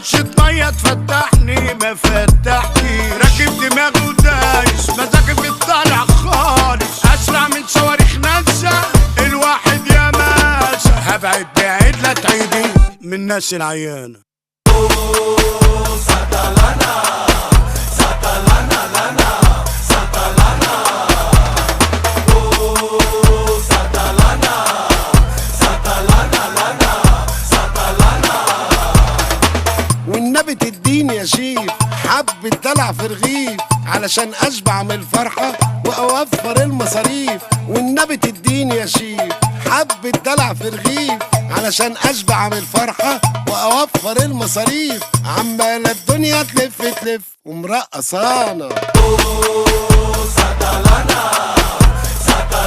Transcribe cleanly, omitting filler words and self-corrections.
رشة مية تفتحني ما فتحني، راكب دماغي ودايس مزاجي بيطلع خالص، اسرع من صواريخ ناسا الواحد يا ماسا. هبعد بعيد لا تعيدي من الناس العيانة. ساتالانا ساتالانا لانا ساتالانا ساتالانا ساتالانا لانا ساتالانا. والنبي تديني يا شيف حبة دلع في رغيف علشان اشبع من الفرحة واوفر المصاريف. والنبي تديني يا شيف حبة دلع في رغيف علشان اشبع من الفرحة واوفر المصاريف. عمالة الدنيا تلف تلف ومرقصانا. ساتالانا